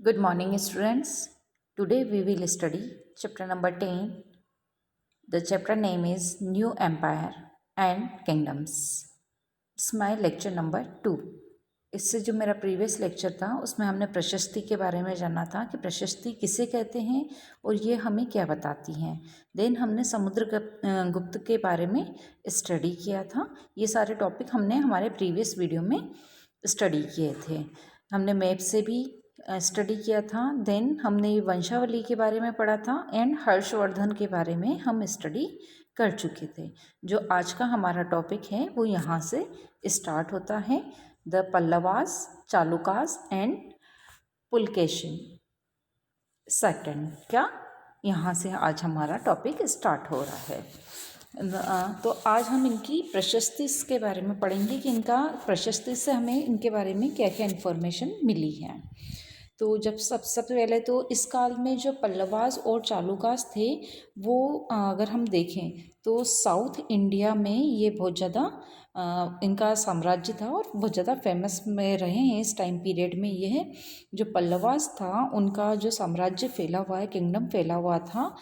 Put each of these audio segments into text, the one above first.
Good morning, students. Today we will study chapter number 10. The chapter name is New Empire and Kingdoms. It's my lecture number 2. इससे जो मेरा previous lecture था उसमें हमने प्रशस्ति के बारे में जाना था कि प्रशस्ति किसे कहते हैं और ये हमें क्या बताती हैं। देन हमने समुद्रगुप्त के बारे में स्टडी किया था। ये सारे टॉपिक हमने हमारे प्रीवियस वीडियो में स्टडी किए थे। हमने मैप से भी स्टडी किया था। देन हमने वंशावली के बारे में पढ़ा था एंड हर्षवर्धन के बारे में हम स्टडी कर चुके थे। जो आज का हमारा टॉपिक है वो यहाँ से स्टार्ट होता है, the Pallavas, Chalukyas and Pulakeshin second. क्या यहाँ से आज हमारा टॉपिक स्टार्ट हो रहा है। तो आज हम इनकी प्रशस्ति के बारे में पढ़ेंगे कि इनका प्रशस्ति से हमें इनके बारे में क्या क्या इन्फॉर्मेशन मिली है। तो जब सबसे पहले तो इस काल में जो पल्लवास और चालुकास थे वो अगर हम देखें तो साउथ इंडिया में ये बहुत ज़्यादा इनका साम्राज्य था और बहुत ज़्यादा फेमस में रहे हैं इस टाइम पीरियड में। ये है जो पल्लवास था उनका जो साम्राज्य फैला हुआ है, किंगडम फैला हुआ था,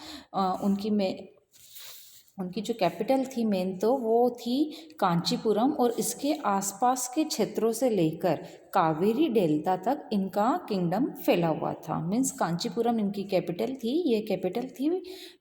उनकी जो कैपिटल थी मेन तो वो थी कांचीपुरम और इसके आसपास के क्षेत्रों से लेकर कावेरी डेल्टा तक इनका किंगडम फैला हुआ था। मीन्स कांचीपुरम इनकी कैपिटल थी, ये कैपिटल थी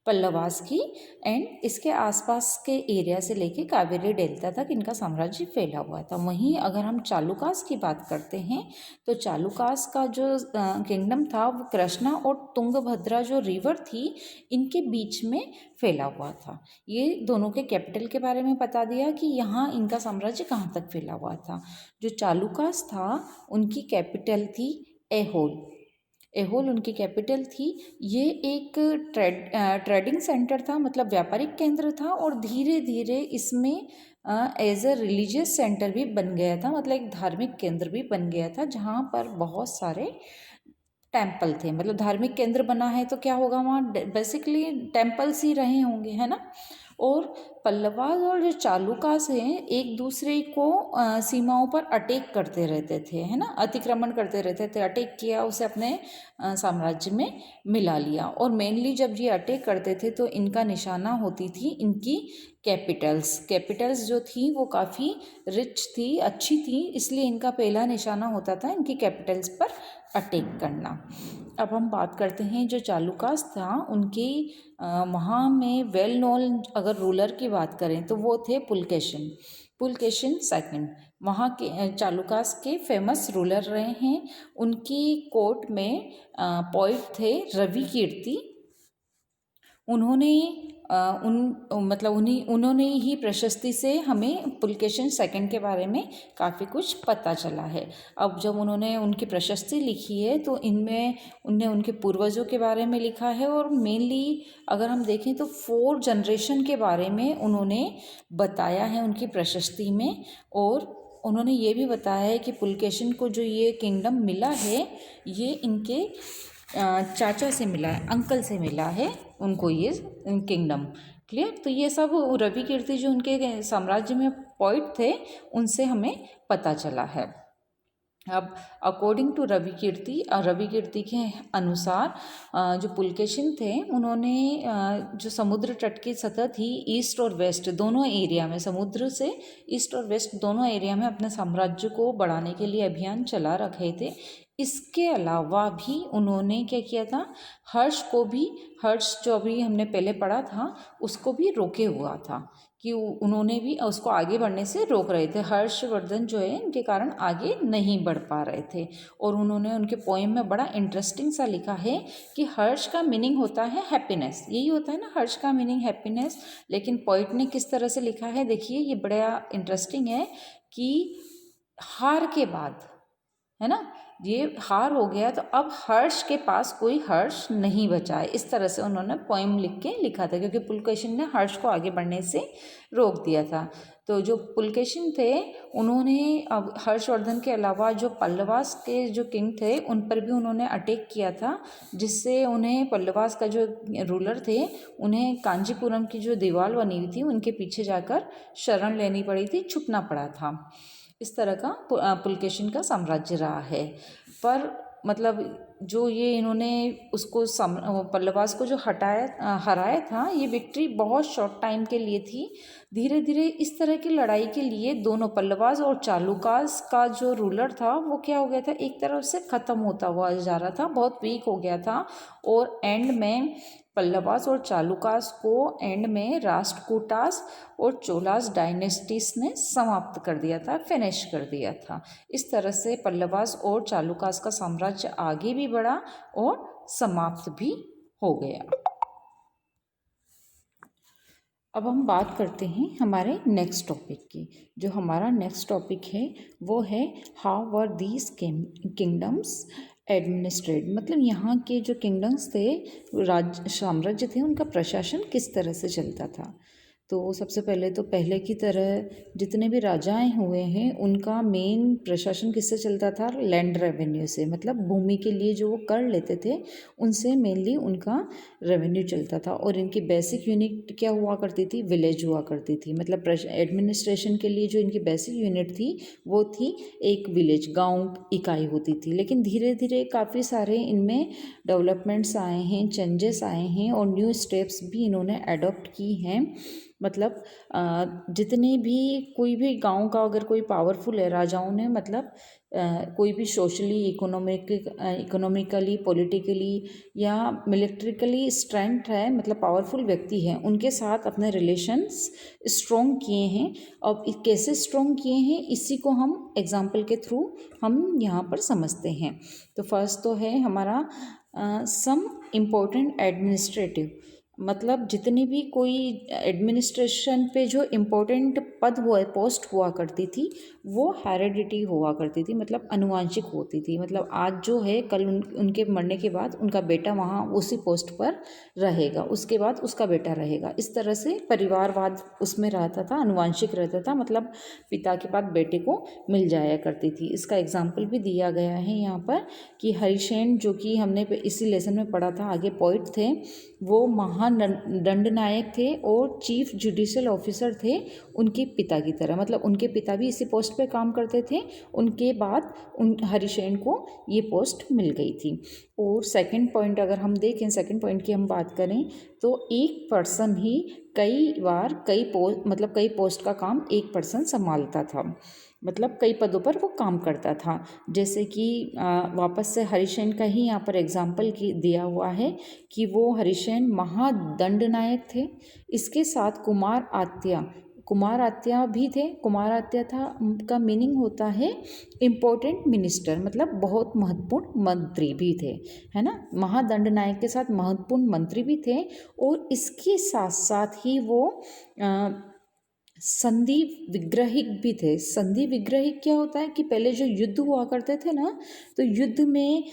पल्लवास की एंड इसके आसपास के एरिया से लेके कावेरी डेल्टा तक इनका साम्राज्य फैला हुआ था। वहीं अगर हम चालुकास की बात करते हैं तो चालुकास का जो किंगडम था वो कृष्णा और तुंगभद्रा जो रिवर थी इनके बीच में फैला हुआ था। ये दोनों के कैपिटल के बारे में बता दिया कि यहाँ इनका साम्राज्य कहाँ तक फैला हुआ था। जो चालुकास था उनकी कैपिटल थी एहोल। एहोल उनकी कैपिटल थी। ये एक ट्रेडिंग सेंटर था, मतलब व्यापारिक केंद्र था और धीरे धीरे इसमें एज अ रिलीजियस सेंटर भी बन गया था, मतलब एक धार्मिक केंद्र भी बन गया था जहाँ पर बहुत सारे टेम्पल थे। मतलब धार्मिक केंद्र बना है तो क्या होगा, वहाँ बेसिकली टेम्पल्स ही रहे होंगे, है ना। और पल्लवास और जो चालुकास हैं एक दूसरे को सीमाओं पर अटैक करते रहते थे, है ना, अतिक्रमण करते रहते थे। अटैक किया, उसे अपने साम्राज्य में मिला लिया। और मेनली जब ये अटैक करते थे तो इनका निशाना होती थी इनकी कैपिटल्स जो थी वो काफ़ी रिच थी, अच्छी थी, इसलिए इनका पहला निशाना होता था इनकी कैपिटल्स पर अटैक करना। अब हम बात करते हैं जो चालुकास था उनकी वहाँ में वेल नोन अगर रूलर की बात करें तो वो थे पुलकेशिन सेकंड। वहाँ के चालुकास के फेमस रूलर रहे हैं। उनकी कोर्ट में पोइट थे रवि कीर्ति। उन्होंने ही प्रशस्ति से हमें पुलकेशिन सेकंड के बारे में काफ़ी कुछ पता चला है। अब जब उन्होंने उनकी प्रशस्ति लिखी है तो इनमें उनने उनके पूर्वजों के बारे में लिखा है और मेनली अगर हम देखें तो 4 जनरेशन के बारे में उन्होंने बताया है उनकी प्रशस्ति में। और उन्होंने ये भी बताया है कि पुलकेशिन को जो ये किंगडम मिला है ये इनके चाचा से मिला है, अंकल से मिला है उनको ये किंगडम। क्लियर। तो ये सब रवि कीर्ति जो उनके साम्राज्य में पॉइंट थे उनसे हमें पता चला है। अब अकॉर्डिंग टू रवि कीर्ति के अनुसार जो पुलकेशिन थे उन्होंने जो समुद्र तट की सतह थी ईस्ट और वेस्ट दोनों एरिया में, समुद्र से ईस्ट और वेस्ट दोनों एरिया में अपने साम्राज्य को बढ़ाने के लिए अभियान चला रखे थे। इसके अलावा भी उन्होंने क्या किया था, हर्ष जो अभी हमने पहले पढ़ा था उसको भी रोके हुआ था कि उन्होंने भी उसको आगे बढ़ने से रोक रहे थे। हर्षवर्धन जो है इनके कारण आगे नहीं बढ़ पा रहे थे। और उन्होंने उनके पोएम में बड़ा इंटरेस्टिंग सा लिखा है कि हर्ष का मीनिंग होता है हैप्पीनेस, यही होता है ना, हर्ष का मीनिंग हैप्पीनेस। लेकिन पोइट ने किस तरह से लिखा है देखिए, ये बड़ा इंटरेस्टिंग है कि हार के बाद, है ना, ये हार हो गया तो अब हर्ष के पास कोई हर्ष नहीं बचा है। इस तरह से उन्होंने पोएम लिख के लिखा था क्योंकि पुलकेशिन ने हर्ष को आगे बढ़ने से रोक दिया था। तो जो पुलकेशिन थे उन्होंने अब हर्षवर्धन के अलावा जो पल्लवास के जो किंग थे उन पर भी उन्होंने अटैक किया था, जिससे उन्हें पल्लवास का जो रूलर थे उन्हें कांचीपुरम की जो दीवार बनी हुई थी उनके पीछे जाकर शरण लेनी पड़ी थी, छुपना पड़ा था। इस तरह का पुलकेशिन का साम्राज्य रहा है। पर मतलब जो ये इन्होंने उसको पल्लवास को जो हराया था, ये विक्ट्री बहुत शॉर्ट टाइम के लिए थी। धीरे धीरे इस तरह की लड़ाई के लिए दोनों पल्लवास और चालुकास का जो रूलर था वो क्या हो गया था, एक तरफ से ख़त्म होता हुआ जा रहा था, बहुत वीक हो गया था। और एंड में पल्लवास और चालुकास को एंड में राष्ट्रकूटास और चोलास डायनेस्टीज ने समाप्त कर दिया था, फिनिश कर दिया था। इस तरह से पल्लवास और चालुकास का साम्राज्य आगे भी बढ़ा और समाप्त भी हो गया। अब हम बात करते हैं हमारे नेक्स्ट टॉपिक की। जो हमारा नेक्स्ट टॉपिक है वो है how were these kingdoms administrate, मतलब यहाँ के जो किंगडम्स थे, साम्राज्य थे, उनका प्रशासन किस तरह से चलता था। तो सबसे पहले तो पहले की तरह जितने भी राजाएं हुए हैं उनका मेन प्रशासन किससे चलता था, लैंड रेवेन्यू से, मतलब भूमि के लिए जो वो कर लेते थे उनसे मेनली उनका रेवेन्यू चलता था। और इनकी बेसिक यूनिट क्या हुआ करती थी, विलेज हुआ करती थी। मतलब एडमिनिस्ट्रेशन के लिए जो इनकी बेसिक यूनिट थी वो थी एक विलेज, गांव इकाई होती थी। लेकिन धीरे धीरे काफ़ी सारे इनमें डेवलपमेंट्स आए हैं, चेंजेस आए हैं और न्यू स्टेप्स भी इन्होंने अडॉप्ट की हैं। मतलब जितने भी कोई भी गांव का अगर कोई पावरफुल है, राजाओं ने मतलब कोई भी सोशली इकोनॉमिकली पॉलिटिकली या मिलिट्रिकली स्ट्रेंथ है, मतलब पावरफुल व्यक्ति है, उनके साथ अपने रिलेशंस स्ट्रॉन्ग किए हैं। अब कैसे स्ट्रॉन्ग किए हैं इसी को हम एग्जाम्पल के थ्रू हम यहाँ पर समझते हैं। तो फर्स्ट तो है हमारा सम इम्पोर्टेंट एडमिनिस्ट्रेटिव, मतलब जितनी भी कोई एडमिनिस्ट्रेशन पे जो इम्पोर्टेंट पद हुआ पोस्ट हुआ करती थी वो हेरिडिटी हुआ करती थी, मतलब अनुवांशिक होती थी। मतलब आज जो है कल उनके मरने के बाद उनका बेटा वहाँ उसी पोस्ट पर रहेगा, उसके बाद उसका बेटा रहेगा। इस तरह से परिवारवाद उसमें रहता था, अनुवांशिक रहता था, मतलब पिता के बाद बेटे को मिल जाया करती थी। इसका एग्जाम्पल भी दिया गया है यहाँ पर कि हरिसेन, जो कि हमने इसी लेसन में पढ़ा था, आगे पोइट थे, वो महादंडनायक थे और चीफ जुडिशियल ऑफिसर थे उनके पिता की तरह। मतलब उनके पिता भी इसी पोस्ट पे काम करते थे, उनके बाद उन हरिसेन को ये पोस्ट मिल गई थी। और सेकंड पॉइंट अगर हम देखें, सेकंड पॉइंट की हम बात करें तो एक पर्सन ही कई बार कई पोस्ट का काम एक पर्सन संभालता था, मतलब कई पदों पर वो काम करता था। जैसे कि वापस से हरिसेन का ही यहाँ पर एग्जाम्पल दिया हुआ है कि वो हरिसेन महादंडनायक थे। इसके साथ कुमार आत्या भी थे। कुमार आत्या का मीनिंग होता है इम्पोर्टेंट मिनिस्टर, मतलब बहुत महत्वपूर्ण मंत्री भी थे, है ना। महादंडनायक के साथ महत्वपूर्ण मंत्री भी थे और इसके साथ साथ ही वो संधि विग्रहिक भी थे। संधि विग्रहिक क्या होता है कि पहले जो युद्ध हुआ करते थे ना, तो युद्ध में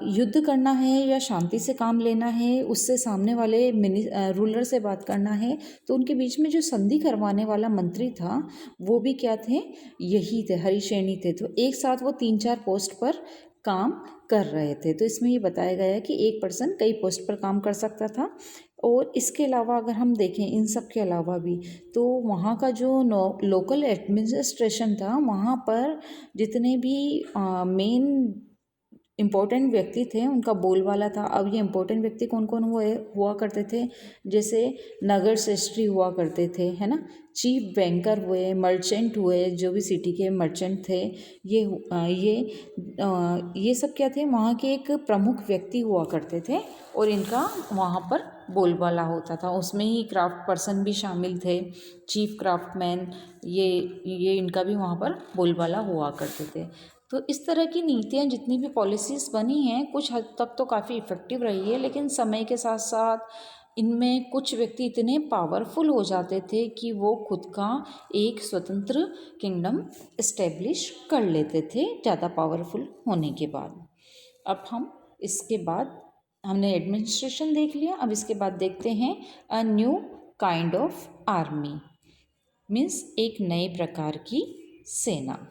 युद्ध करना है या शांति से काम लेना है, उससे सामने वाले रूलर से बात करना है, तो उनके बीच में जो संधि करवाने वाला मंत्री था वो भी क्या थे, यही थे, हरिसेन थे। तो एक साथ वो 3-4 पोस्ट पर काम कर रहे थे। तो इसमें ये बताया गया है कि एक पर्सन कई पोस्ट पर काम कर सकता था। और इसके अलावा अगर हम देखें इन सब के अलावा भी, तो वहाँ का जो लोकल एडमिनिस्ट्रेशन था, वहाँ पर जितने भी मेन इम्पोर्टेंट व्यक्ति थे उनका बोलबाला था। अब ये इम्पोर्टेंट व्यक्ति कौन कौन हुआ करते थे, जैसे नगर श्रेष्ठी हुआ करते थे, है ना, चीफ बैंकर हुए, मर्चेंट हुए, जो भी सिटी के मर्चेंट थे, ये सब क्या थे, वहाँ के एक प्रमुख व्यक्ति हुआ करते थे और इनका वहाँ पर बोलबाला होता था। उसमें ही क्राफ्ट पर्सन भी शामिल थे, चीफ क्राफ्टमैन, ये इनका भी वहाँ पर बोलबाला हुआ करते थे। तो इस तरह की नीतियाँ जितनी भी पॉलिसीज़ बनी हैं कुछ हद तक तो काफ़ी इफ़ेक्टिव रही है, लेकिन समय के साथ साथ इनमें कुछ व्यक्ति इतने पावरफुल हो जाते थे कि वो खुद का एक स्वतंत्र किंगडम इस्टेब्लिश कर लेते थे ज़्यादा पावरफुल होने के बाद। अब हम इसके बाद हमने एडमिनिस्ट्रेशन देख लिया, अब इसके बाद देखते हैं a new kind of army, means एक नए प्रकार की सेना।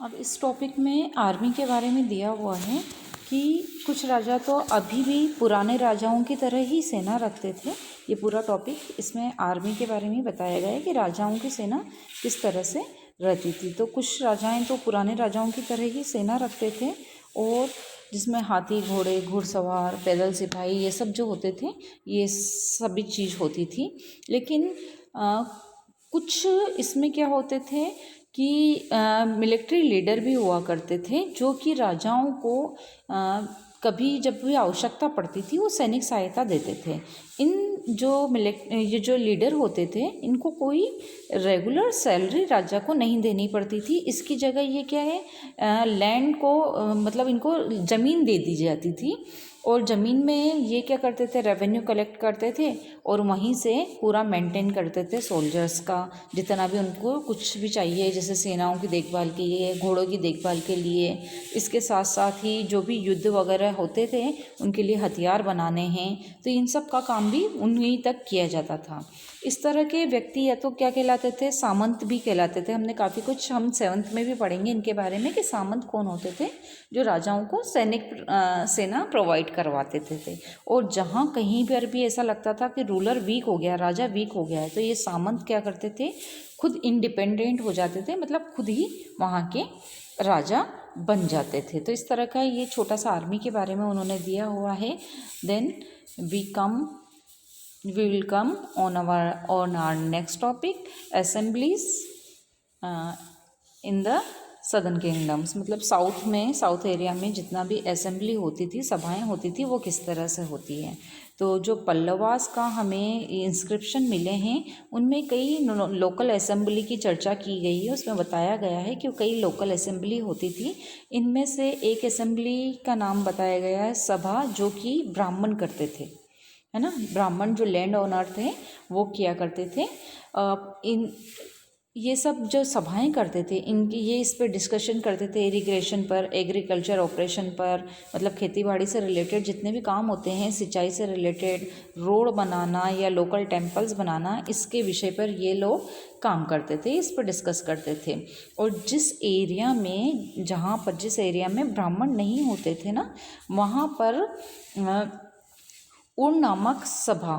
अब इस टॉपिक में आर्मी के बारे में दिया हुआ है कि कुछ राजा तो अभी भी पुराने राजाओं की तरह ही सेना रखते थे। ये पूरा टॉपिक इसमें आर्मी के बारे में बताया गया है कि राजाओं की सेना किस तरह से रहती थी। तो कुछ राजाएं तो पुराने राजाओं की तरह ही सेना रखते थे, और जिसमें हाथी, घोड़े, घुड़सवार, पैदल सिपाही, ये सब जो होते थे, ये सभी चीज़ होती थी। लेकिन कुछ इसमें क्या होते थे कि मिलिट्री लीडर भी हुआ करते थे, जो कि राजाओं को कभी जब भी आवश्यकता पड़ती थी वो सैनिक सहायता देते थे। इन ये जो लीडर होते थे, इनको कोई रेगुलर सैलरी राजा को नहीं देनी पड़ती थी। इसकी जगह ये क्या है, लैंड को मतलब इनको ज़मीन दे दी जाती थी, और ज़मीन में ये क्या करते थे, रेवेन्यू कलेक्ट करते थे और वहीं से पूरा मेंटेन करते थे सोल्जर्स का, जितना भी उनको कुछ भी चाहिए, जैसे सेनाओं की देखभाल के लिए, घोड़ों की देखभाल के लिए। इसके साथ साथ ही जो भी युद्ध वगैरह होते थे उनके लिए हथियार बनाने हैं, तो इन सब का काम भी उन्हीं तक किया जाता था। इस तरह के व्यक्ति या तो क्या कहलाते थे, सामंत भी कहलाते थे। हमने काफ़ी कुछ, हम 7th में भी पढ़ेंगे इनके बारे में कि सामंत कौन होते थे, जो राजाओं को सेना प्रोवाइड करवाते थे। और जहाँ कहीं पर भी ऐसा लगता था कि रूलर वीक हो गया, राजा वीक हो गया है, तो ये सामंत क्या करते थे, खुद इंडिपेंडेंट हो जाते थे, मतलब खुद ही वहाँ के राजा बन जाते थे। तो इस तरह का ये छोटा सा आर्मी के बारे में उन्होंने दिया हुआ है। Then we will come on our next topic, assemblies in the southern kingdoms. मतलब साउथ एरिया में जितना भी असेंबली होती थी, सभाएं होती थी, वो किस तरह से होती है। तो जो पल्लवास का हमें इंस्क्रिप्शन मिले हैं, उनमें कई लोकल असेंबली की चर्चा की गई है। उसमें बताया गया है कि कई लोकल असेंबली होती थी। इनमें से एक असेंबली का नाम बताया गया है सभा, जो कि ब्राह्मण करते थे, है ना। ब्राह्मण जो लैंड ओनर थे वो किया करते थे। ये सब जो सभाएं करते थे, इनकी ये इस पर डिस्कशन करते थे, इरिगेशन पर, एग्रीकल्चर ऑपरेशन पर, मतलब खेतीबाड़ी से रिलेटेड जितने भी काम होते हैं, सिंचाई से रिलेटेड, रोड बनाना या लोकल टेम्पल्स बनाना, इसके विषय पर ये लोग काम करते थे, इस पर डिस्कस करते थे। और जिस एरिया में ब्राह्मण नहीं होते थे ना, वहाँ पर उर नामक सभा,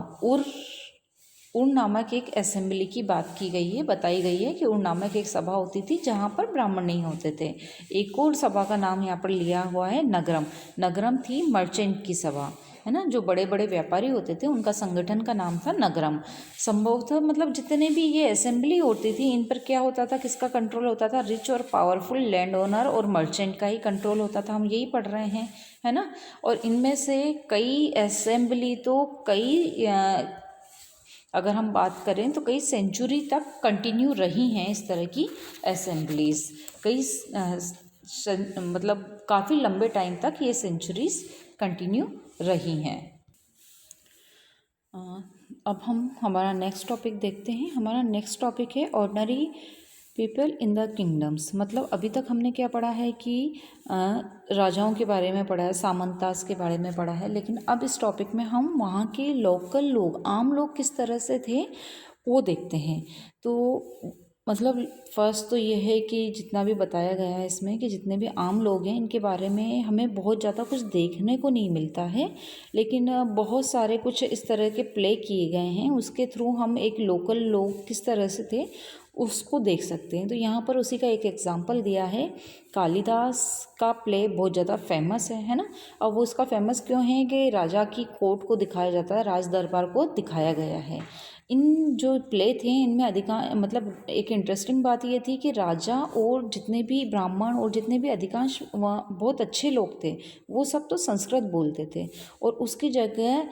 उर नामक एक असेंबली की बात की गई है, बताई गई है कि उर नामक एक सभा होती थी जहाँ पर ब्राह्मण नहीं होते थे। एक और सभा का नाम यहाँ पर लिया हुआ है नगरम। नगरम थी मर्चेंट की सभा, है ना। जो बड़े बड़े व्यापारी होते थे उनका संगठन का नाम था नगरम। संभवतः मतलब जितने भी ये असेंबली होती थी, इन पर क्या होता था, किसका कंट्रोल होता था, रिच और पावरफुल लैंड ओनर और मर्चेंट का ही कंट्रोल होता था। हम यही पढ़ रहे हैं, है ना। और इनमें से कई असेंबली तो अगर हम बात करें तो कई सेंचुरी तक कंटिन्यू रही हैं इस तरह की असेंबलीज। मतलब काफ़ी लंबे टाइम तक ये सेंचुरीज कंटिन्यू रही हैं। अब हम हमारा नेक्स्ट टॉपिक देखते हैं। हमारा नेक्स्ट टॉपिक है ordinary people in the kingdoms. मतलब अभी तक हमने क्या पढ़ा है कि राजाओं के बारे में पढ़ा है, सामंतास के बारे में पढ़ा है, लेकिन अब इस टॉपिक में हम वहाँ के लोकल लोग, आम लोग किस तरह से थे वो देखते हैं। तो मतलब फर्स्ट तो ये है कि जितना भी बताया गया है इसमें, कि जितने भी आम लोग हैं इनके बारे में हमें बहुत ज़्यादा कुछ देखने को नहीं मिलता है, लेकिन बहुत सारे कुछ इस तरह के प्ले किए गए हैं, उसके थ्रू हम एक लोकल लोग किस तरह से थे उसको देख सकते हैं। तो यहाँ पर उसी का एक एग्जांपल दिया है। कालिदास का प्ले बहुत ज़्यादा फेमस है ना। अब वो उसका फेमस क्यों है कि राजा की कोर्ट को दिखाया जाता है, राज दरबार को दिखाया गया है। इन जो प्ले थे इनमें अधिकांश, मतलब एक इंटरेस्टिंग बात ये थी कि राजा और जितने भी ब्राह्मण और जितने भी अधिकांश बहुत अच्छे लोग थे, वो सब तो संस्कृत बोलते थे, और उसकी जगह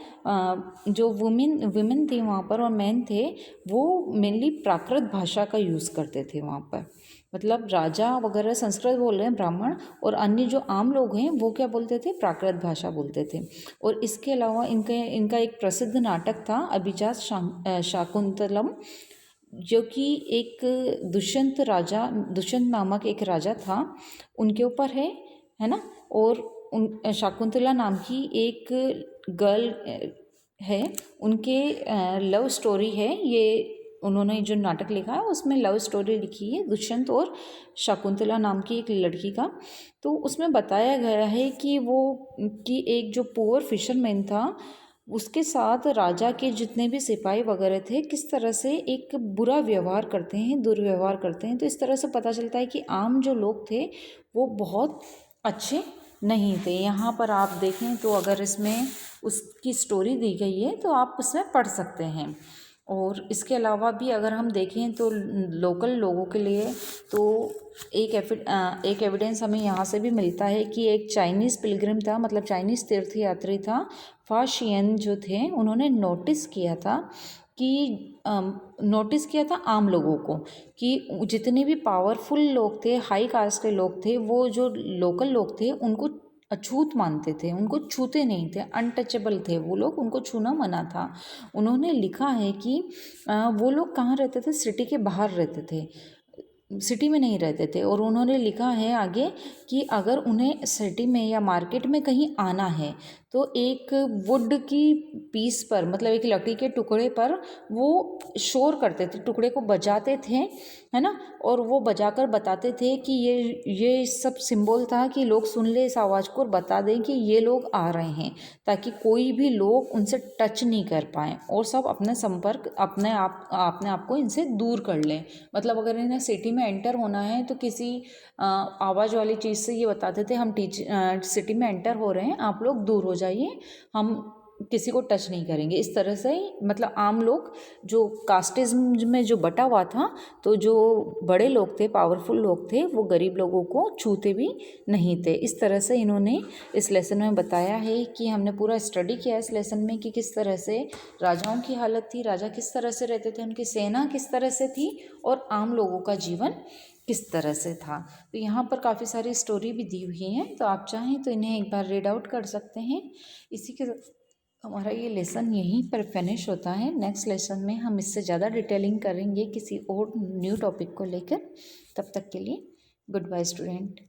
जो वुमेन थी वहाँ पर और मैन थे, वो मेनली प्राकृत भाषा का यूज़ करते थे वहाँ पर। मतलब राजा वगैरह संस्कृत बोल रहे हैं ब्राह्मण, और अन्य जो आम लोग हैं वो क्या बोलते थे, प्राकृत भाषा बोलते थे। और इसके अलावा इनका एक प्रसिद्ध नाटक था अभिजात शाकुंतलम, जो कि एक दुष्यंत नामक एक राजा था, उनके ऊपर है ना। और शाकुंतला नाम की एक गर्ल है, उनके लव स्टोरी है ये। उन्होंने जो नाटक लिखा है उसमें लव स्टोरी लिखी है दुष्यंत और शकुंतला नाम की एक लड़की का। तो उसमें बताया गया है कि एक जो पुअर फिशरमैन था, उसके साथ राजा के जितने भी सिपाही वगैरह थे किस तरह से एक बुरा व्यवहार करते हैं, दुर्व्यवहार करते हैं। तो इस तरह से पता चलता है कि आम जो लोग थे वो बहुत अच्छे नहीं थे। यहाँ पर आप देखें तो अगर इसमें उसकी स्टोरी दी गई है तो आप उसमें पढ़ सकते हैं। और इसके अलावा भी अगर हम देखें तो लोकल लोगों के लिए तो एक एविडेंस हमें यहाँ से भी मिलता है कि एक चाइनीज़ पिलग्रिम था, मतलब चाइनीज़ तीर्थयात्री था, फाशियन जो थे, उन्होंने नोटिस किया था आम लोगों को कि जितने भी पावरफुल लोग थे, हाई कास्ट के लोग थे, वो जो लोकल लोग थे उनको अछूत मानते थे, उनको छूते नहीं थे, अनटचेबल थे वो लोग, उनको छूना मना था। उन्होंने लिखा है कि वो लोग कहाँ रहते थे, सिटी के बाहर रहते थे, सिटी में नहीं रहते थे। और उन्होंने लिखा है आगे कि अगर उन्हें सिटी में या मार्केट में कहीं आना है तो एक वुड की पीस पर, मतलब एक लकड़ी के टुकड़े पर वो शोर करते थे, टुकड़े को बजाते थे, है ना, और वो बजाकर बताते थे कि ये सब सिंबल था कि लोग सुन ले इस आवाज़ को और बता दें कि ये लोग आ रहे हैं, ताकि कोई भी लोग उनसे टच नहीं कर पाएँ और सब अपने संपर्क अपने आप को इनसे दूर कर लें। मतलब अगर इन्हें सिटी में एंटर होना है तो किसी आवाज़ वाली चीज़ से ये बताते थे हम सिटी में एंटर हो रहे हैं, आप लोग दूर हो जाइए, हम किसी को टच नहीं करेंगे। इस तरह से मतलब आम लोग जो कास्टिज्म में जो बटा हुआ था, तो जो बड़े लोग थे, पावरफुल लोग थे, वो गरीब लोगों को छूते भी नहीं थे। इस तरह से इन्होंने इस लेसन में बताया है कि हमने पूरा स्टडी किया इस लेसन में कि किस तरह से राजाओं की हालत थी, राजा किस तरह से रहते थे, उनकी सेना किस तरह से थी और आम लोगों का जीवन किस तरह से था। तो यहाँ पर काफ़ी सारी स्टोरी भी दी हुई हैं, तो आप चाहें तो इन्हें एक बार रीड आउट कर सकते हैं। इसी के हमारा ये लेसन यहीं पर फिनिश होता है। नेक्स्ट लेसन में हम इससे ज़्यादा डिटेलिंग करेंगे किसी और न्यू टॉपिक को लेकर। तब तक के लिए गुड बाय स्टूडेंट।